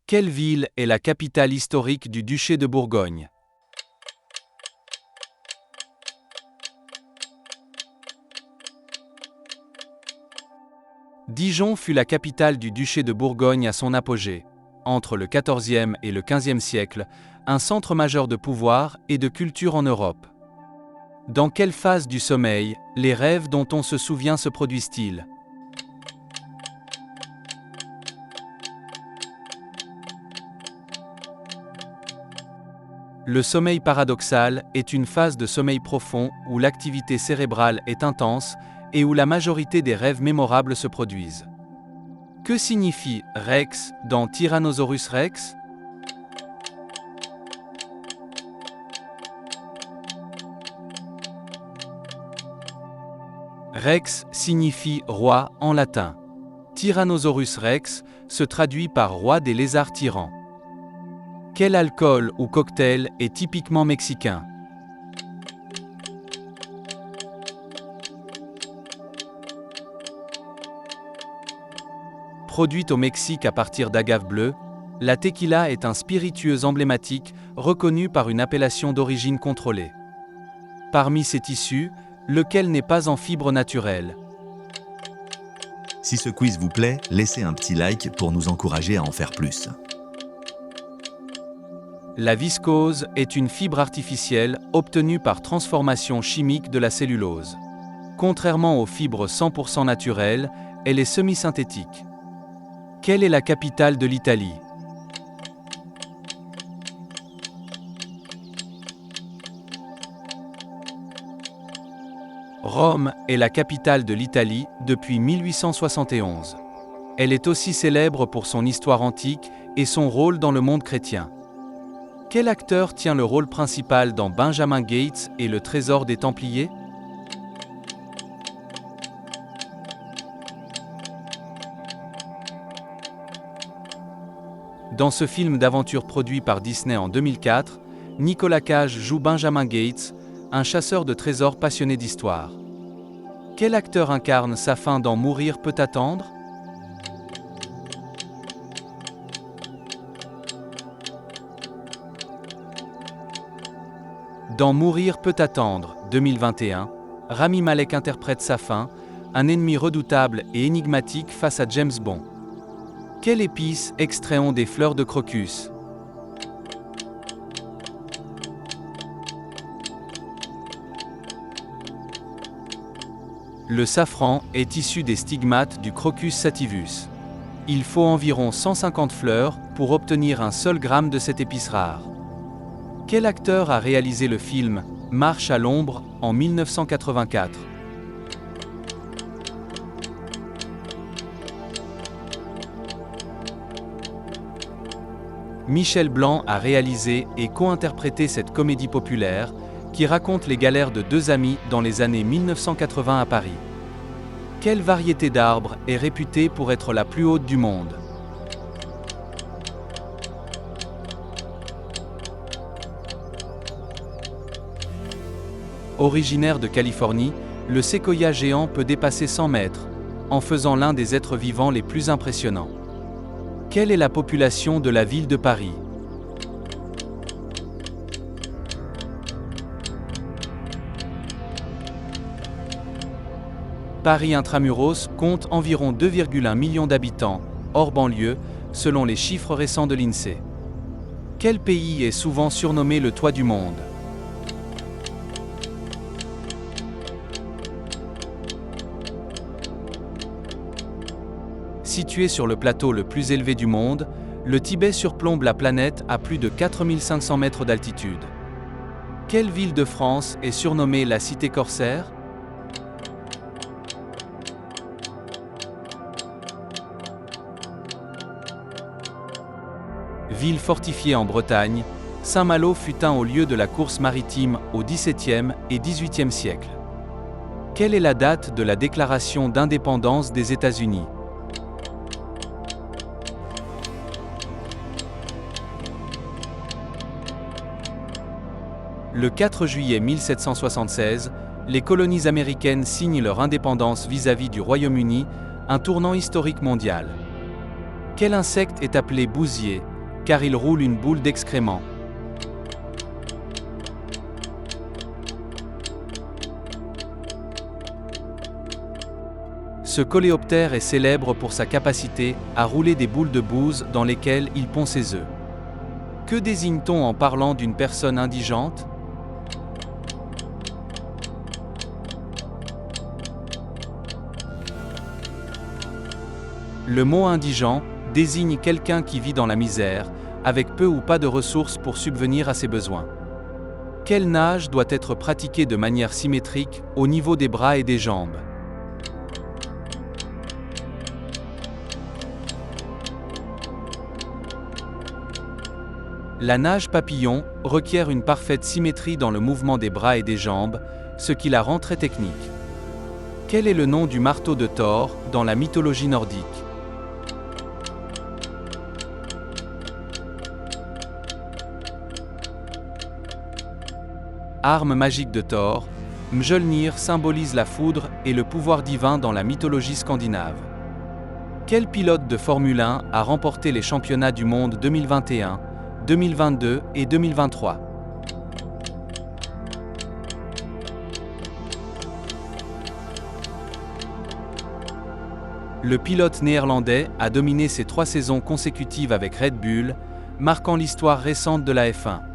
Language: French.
Quelle ville est la capitale historique du duché de Bourgogne? Dijon fut la capitale du duché de Bourgogne à son apogée, entre le XIVe et le XVe siècle, un centre majeur de pouvoir et de culture en Europe. Dans quelle phase du sommeil, les rêves dont on se souvient se produisent-ils? Le sommeil paradoxal est une phase de sommeil profond où l'activité cérébrale est intense et où la majorité des rêves mémorables se produisent. Que signifie Rex dans Tyrannosaurus Rex? Rex signifie roi en latin. Tyrannosaurus Rex se traduit par roi des lézards tyrans. Quel alcool ou cocktail est typiquement mexicain? Produite au Mexique à partir d'agave bleue, la tequila est un spiritueux emblématique reconnu par une appellation d'origine contrôlée. Parmi ces tissus, lequel n'est pas en fibre naturelle? Si ce quiz vous plaît, laissez un petit like pour nous encourager à en faire plus. La viscose est une fibre artificielle obtenue par transformation chimique de la cellulose. Contrairement aux fibres 100% naturelles, elle est semi-synthétique. Quelle est la capitale de l'Italie? Rome est la capitale de l'Italie depuis 1871. Elle est aussi célèbre pour son histoire antique et son rôle dans le monde chrétien. Quel acteur tient le rôle principal dans Benjamin Gates et le Trésor des Templiers? Dans ce film d'aventure produit par Disney en 2004, Nicolas Cage joue Benjamin Gates, un chasseur de trésors passionné d'histoire. Quel acteur incarne Safin dans Mourir peut attendre? Dans Mourir peut attendre, 2021, Rami Malek interprète Safin, un ennemi redoutable et énigmatique face à James Bond. Quelle épice extrait-on des fleurs de crocus? Le safran est issu des stigmates du Crocus sativus. Il faut environ 150 fleurs pour obtenir un seul gramme de cette épice rare. Quel acteur a réalisé le film Marche à l'ombre en 1984? Michel Blanc a réalisé et co-interprété cette comédie populaire qui raconte les galères de deux amis dans les années 1980 à Paris. Quelle variété d'arbre est réputée pour être la plus haute du monde? Originaire de Californie, le séquoia géant peut dépasser 100 mètres, en faisant l'un des êtres vivants les plus impressionnants. Quelle est la population de la ville de Paris? Paris Intramuros compte environ 2,1 millions d'habitants, hors banlieue, selon les chiffres récents de l'INSEE. Quel pays est souvent surnommé le toit du monde? Situé sur le plateau le plus élevé du monde, le Tibet surplombe la planète à plus de 4500 mètres d'altitude. Quelle ville de France est surnommée la Cité corsaire? Ville fortifiée en Bretagne, Saint-Malo fut un haut lieu de la course maritime au XVIIe et XVIIIe siècle. Quelle est la date de la déclaration d'indépendance des États-Unis? Le 4 juillet 1776, les colonies américaines signent leur indépendance vis-à-vis du Royaume-Uni, un tournant historique mondial. Quel insecte est appelé bousier, car il roule une boule d'excréments. Ce coléoptère est célèbre pour sa capacité à rouler des boules de bouse dans lesquelles il pond ses œufs. Que désigne-t-on en parlant d'une personne indigente ? Le mot indigent désigne quelqu'un qui vit dans la misère, avec peu ou pas de ressources pour subvenir à ses besoins. Quelle nage doit être pratiquée de manière symétrique au niveau des bras et des jambes ? La nage papillon requiert une parfaite symétrie dans le mouvement des bras et des jambes, ce qui la rend très technique. Quel est le nom du marteau de Thor dans la mythologie nordique ? Arme magique de Thor, Mjolnir symbolise la foudre et le pouvoir divin dans la mythologie scandinave. Quel pilote de Formule 1 a remporté les championnats du monde 2021, 2022 et 2023 ? Le pilote néerlandais a dominé ses 3 saisons consécutives avec Red Bull, marquant l'histoire récente de la F1.